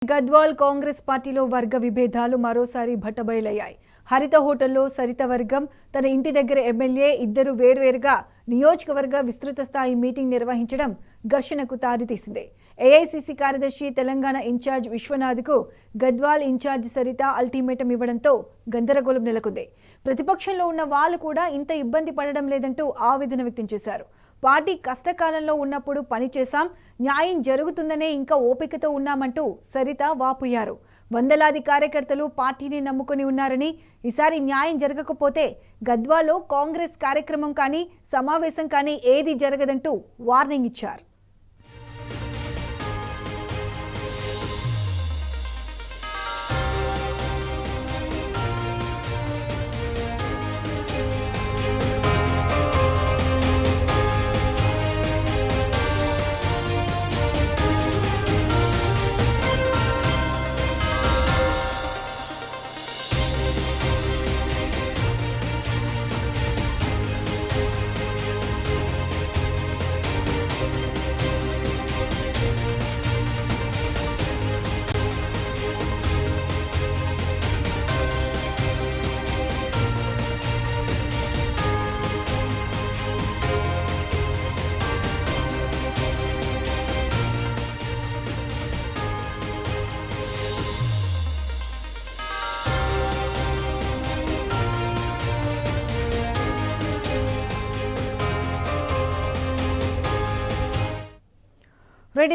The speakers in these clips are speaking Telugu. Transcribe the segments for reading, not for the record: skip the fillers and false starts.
గద్వాల్ కాంగ్రెస్ పార్టీలో వర్గ విభేదాలు మరోసారి బట్టబయలయ్యాయి. హరిత హోటల్లో సరిత వర్గం తన ఇంటి దగ్గర ఎమ్మెల్యే ఇద్దరు వేర్వేరుగా నియోజకవర్గ విస్తృత స్థాయి మీటింగ్ నిర్వహించడం ఘర్షణకు తారితీసింది. ఏఐసీసీ కార్యదర్శి తెలంగాణ ఇన్ఛార్జ్ విశ్వనాథ్కు గద్వాల్ ఇన్ఛార్జ్ సరిత అల్టిమేటం ఇవ్వడంతో గందరగోళం నెలకొంది. ప్రతిపక్షంలో ఉన్న వాళ్ళు కూడా ఇంత ఇబ్బంది పడడం లేదంటూ ఆవేదన వ్యక్తం చేశారు. పార్టీ కష్టకాలంలో ఉన్నప్పుడు పనిచేశాం, న్యాయం జరుగుతుందనే ఇంకా ఓపికతో ఉన్నామంటూ సరిత వాపోయారు. వందలాది కార్యకర్తలు పార్టీని నమ్ముకొని ఉన్నారని, ఈసారి న్యాయం జరగకపోతే గద్వాలో కాంగ్రెస్ కార్యక్రమం కానీ సమావేశం కానీ ఏది జరగదంటూ వార్నింగ్ ఇచ్చారు.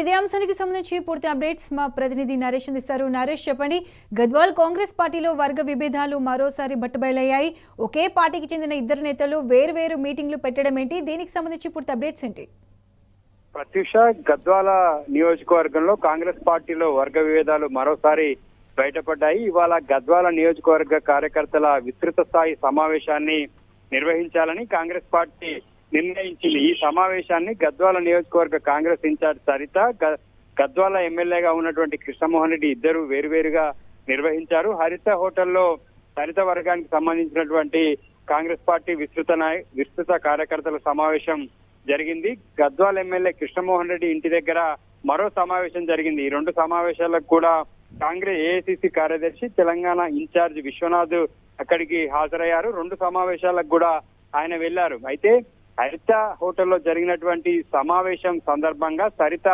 ఇదే అంశానికి సంబంధించి పూర్తి అప్డేట్స్ మా ప్రతినిధి నరేష్ అందిస్తారు. నరేష్, చెప్పండి, గద్వాల్ కాంగ్రెస్ పార్టీలో వర్గ విభేదాలు మరోసారి బట్టబయలయ్యాయి. ఒకే పార్టీకి చెందిన ఇద్దరు నేతలు వేర్వేరు మీటింగ్లు పెట్టడం ఏంటి? దీనికి సంబంధించి పూర్తి అప్డేట్స్ ఏంటి? ప్రత్యూష, గద్వాల నియోజకవర్గంలో కాంగ్రెస్ పార్టీలో వర్గ విభేదాలు మరోసారి బయటపడ్డాయి. ఇవాళ గద్వాల నియోజకవర్గ కార్యకర్తల విస్తృత స్థాయి సమావేశాన్ని నిర్వహించాలని కాంగ్రెస్ పార్టీ నిర్ణయించింది. ఈ సమావేశాన్ని గద్వాల నియోజకవర్గ కాంగ్రెస్ ఇన్ఛార్జ్ సరిత, గద్వాల ఎమ్మెల్యేగా ఉన్నటువంటి కృష్ణమోహన్ రెడ్డి ఇద్దరు వేరువేరుగా నిర్వహించారు. హరిత హోటల్లో సరిత వర్గానికి సంబంధించినటువంటి కాంగ్రెస్ పార్టీ విస్తృత కార్యకర్తల సమావేశం జరిగింది. గద్వాల ఎమ్మెల్యే కృష్ణమోహన్ రెడ్డి ఇంటి దగ్గర మరో సమావేశం జరిగింది. ఈ రెండు సమావేశాలకు కూడా కాంగ్రెస్ ఏఐసీసీ కార్యదర్శి తెలంగాణ ఇన్ఛార్జ్ విశ్వనాథ్ అక్కడికి హాజరయ్యారు. రెండు సమావేశాలకు కూడా ఆయన వెళ్లారు. అయితే హరిత హోటల్లో జరిగినటువంటి సమావేశం సందర్భంగా సరిత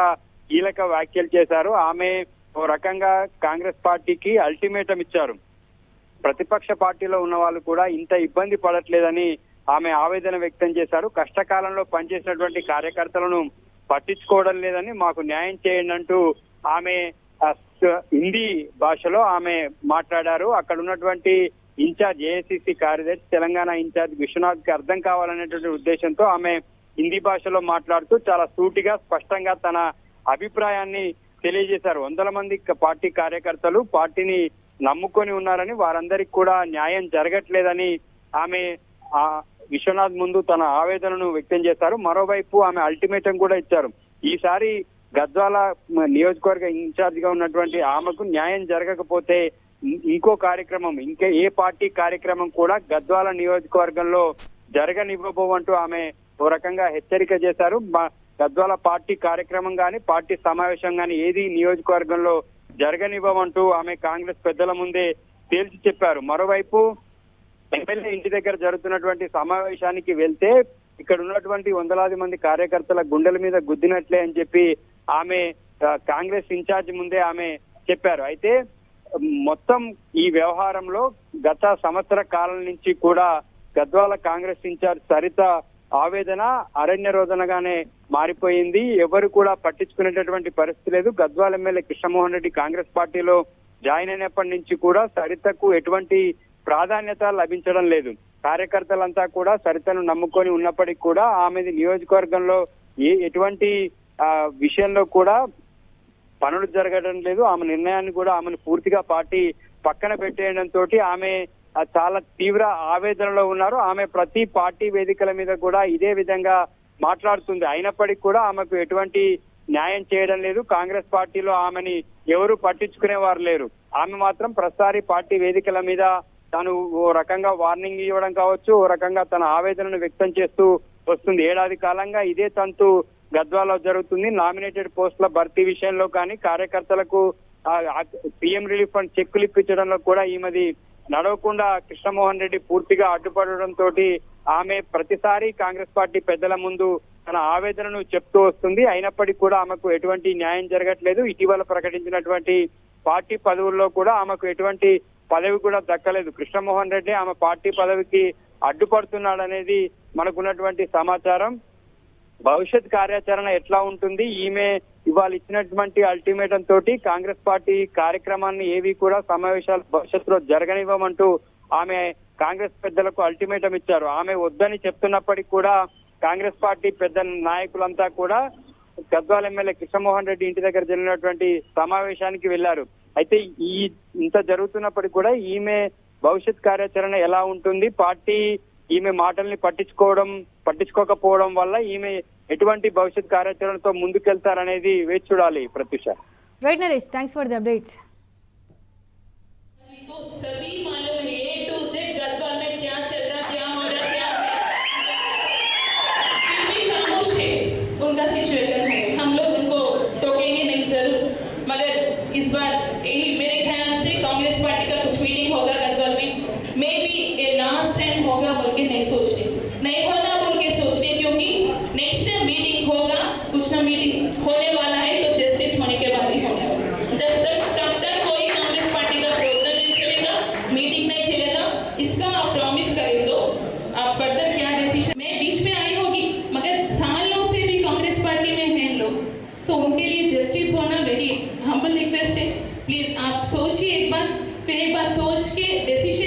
కీలక వ్యాఖ్యలు చేశారు. ఆమె ఓ రకంగా కాంగ్రెస్ పార్టీకి అల్టిమేటం ఇచ్చారు. ప్రతిపక్ష పార్టీలో ఉన్న వాళ్ళు కూడా ఇంత ఇబ్బంది పడట్లేదని ఆమె ఆవేదన వ్యక్తం చేశారు. కష్టకాలంలో పనిచేసినటువంటి కార్యకర్తలను పట్టించుకోవడం లేదని, మాకు న్యాయం చేయండి అంటూ ఆమె హిందీ భాషలో ఆమె మాట్లాడారు. అక్కడ ఉన్నటువంటి ఇన్ఛార్జ్ ఏఐసీసీ కార్యదర్శి తెలంగాణ ఇన్ఛార్జ్ విశ్వనాథ్ కి అర్థం కావాలనేటువంటి ఉద్దేశంతో ఆమె హిందీ భాషలో మాట్లాడుతూ చాలా సూటిగా స్పష్టంగా తన అభిప్రాయాన్ని తెలియజేశారు. వందల మంది పార్టీ కార్యకర్తలు పార్టీని నమ్ముకొని ఉన్నారని, వారందరికీ కూడా న్యాయం జరగట్లేదని ఆమె విశ్వనాథ్ ముందు తన ఆవేదనను వ్యక్తం చేశారు. మరోవైపు ఆమె అల్టిమేటం కూడా ఇచ్చారు. ఈసారి గద్వాల నియోజకవర్గ ఇన్ఛార్జ్ గా ఉన్నటువంటి ఆమెకు న్యాయం జరగకపోతే ఇంకో కార్యక్రమం, ఇంకా ఏ పార్టీ కార్యక్రమం కూడా గద్వాల నియోజకవర్గంలో జరగనివ్వబోవంటూ ఆమె ఓ రకంగా హెచ్చరిక చేశారు. గద్వాల పార్టీ కార్యక్రమం గాని పార్టీ సమావేశం గాని ఏది నియోజకవర్గంలో జరగనివ్వమంటూ ఆమె కాంగ్రెస్ పెద్దల ముందే తేల్చి చెప్పారు. మరోవైపు ఎమ్మెల్యే ఇంటి దగ్గర జరుగుతున్నటువంటి సమావేశానికి వెళ్తే ఇక్కడ ఉన్నటువంటి వందలాది మంది కార్యకర్తల గుండెల మీద గుద్దినట్లే అని చెప్పి ఆమె కాంగ్రెస్ ఇన్ఛార్జ్ ముందే ఆమె చెప్పారు. అయితే మొత్తం ఈ వ్యవహారంలో గత సంవత్సర కాలం నుంచి కూడా గద్వాల కాంగ్రెస్ ఇన్ఛార్జ్ సరిత ఆవేదన అరణ్య రోదనగానే మారిపోయింది. ఎవరు కూడా పట్టించుకునేటటువంటి పరిస్థితి లేదు. గద్వాల ఎమ్మెల్యే కృష్ణమోహన్ రెడ్డి కాంగ్రెస్ పార్టీలో జాయిన్ అయినప్పటి నుంచి కూడా సరితకు ఎటువంటి ప్రాధాన్యత లభించడం లేదు. కార్యకర్తలంతా కూడా సరితను నమ్ముకొని ఉన్నప్పటికీ కూడా ఆమెది నియోజకవర్గంలో ఎటువంటి విషయంలో కూడా పనులు జరగడం లేదు. ఆమె నిర్ణయాన్ని కూడా ఆమెను పూర్తిగా పార్టీ పక్కన పెట్టేయడంతో ఆమె చాలా తీవ్ర ఆవేదనలో ఉన్నారు. ఆమె ప్రతి పార్టీ వేదికల మీద కూడా ఇదే విధంగా మాట్లాడుతుంది. అయినప్పటికీ కూడా ఆమెకు ఎటువంటి న్యాయం చేయడం లేదు. కాంగ్రెస్ పార్టీలో ఆమెని ఎవరు పట్టించుకునేవారు లేరు. ఆమె మాత్రం ప్రతిసారి పార్టీ వేదికల మీద తాను ఓ రకంగా వార్నింగ్ ఇవ్వడం కావచ్చు, ఓ రకంగా తన ఆవేదనను వ్యక్తం చేస్తూ వస్తుంది. ఏడాది కాలంగా ఇదే తంతు గద్వాలో జరుగుతుంది. నామినేటెడ్ పోస్టుల భర్తీ విషయంలో కానీ, కార్యకర్తలకు సీఎం రిలీఫ్ ఫండ్ చెక్కులు ఇప్పించడంలో కూడా ఈమెది నడవకుండా కృష్ణమోహన్ రెడ్డి పూర్తిగా అడ్డుపడడంతో ఆమె ప్రతిసారి కాంగ్రెస్ పార్టీ పెద్దల ముందు తన ఆవేదనను చెప్తూ వస్తుంది. అయినప్పటికీ కూడా ఆమెకు ఎటువంటి న్యాయం జరగట్లేదు. ఇటీవల ప్రకటించినటువంటి పార్టీ పదవుల్లో కూడా ఆమెకు ఎటువంటి పదవి కూడా దక్కలేదు. కృష్ణమోహన్ రెడ్డి ఆమె పార్టీ పదవికి అడ్డుపడుతున్నాడనేది మనకున్నటువంటి సమాచారం. భవిష్యత్ కార్యాచరణ ఎట్లా ఉంటుంది, ఈమె ఇవాళ ఇచ్చినటువంటి అల్టిమేటం తోటి కాంగ్రెస్ పార్టీ కార్యక్రమాన్ని ఏవి కూడా సమావేశాలు భవిష్యత్తులో జరగనివ్వమంటూ ఆమె కాంగ్రెస్ పెద్దలకు అల్టిమేటం ఇచ్చారు. ఆమె వద్దని చెప్తున్నప్పటికీ కూడా కాంగ్రెస్ పార్టీ పెద్ద నాయకులంతా కూడా గద్వాల ఎమ్మెల్యే కృష్ణమోహన్ రెడ్డి ఇంటి దగ్గర జరిగినటువంటి సమావేశానికి వెళ్లారు. అయితే ఇంత జరుగుతున్నప్పటికీ కూడా ఈమె భవిష్యత్ కార్యాచరణ ఎలా ఉంటుంది, పార్టీ ఈమె మాటల్ని పట్టించుకోకపోవడం వల్ల ఈమె ఎటువంటి భవిష్యత్ కార్యాచరణతో ముందుకెళ్తారనేది వేచి చూడాలి. Pratyusha. Right Naresh, thanks for the updates. सभी मालूम है A to Z गद्वाल में क्या चल रहा, क्या हो रहा, क्या फिर भी खामोश है. उनका सिचुएशन है, हम लोग उनको टोकेंगे नहीं जरूर, मगर इस बार यही मेरे ख्याल से कांग्रेस पार्टी का कुछ मीटिंग होगा गद्वाल में, मे बी ये लास्ट टाइम होगा बोल के नहीं सोच रहे, नहीं होना बोल के सोच रहे, क्योंकि नेक्स्ट टाइम मीटिंग होगा, कुछ ना मीटिंग होने वाला है तो जस्टिस होने के बाद ही होने वाला. तब तक कोई कांग्रेस पार्टी का प्रोग्राम नहीं चलेगा, मीटिंग नहीं चलेगा. इसका आप प्रॉमिस करें तो आप फर्दर क्या डिसीजन. मैं बीच में आई होगी, मगर सालों से भी कांग्रेस पार्टी में हैं लोग, सो उनके लिए जस्टिस होना वेरी हम्बल रिक्वेस्ट है. प्लीज आप सोचिए एक बार, फिर एक बार सोच के डिसीजन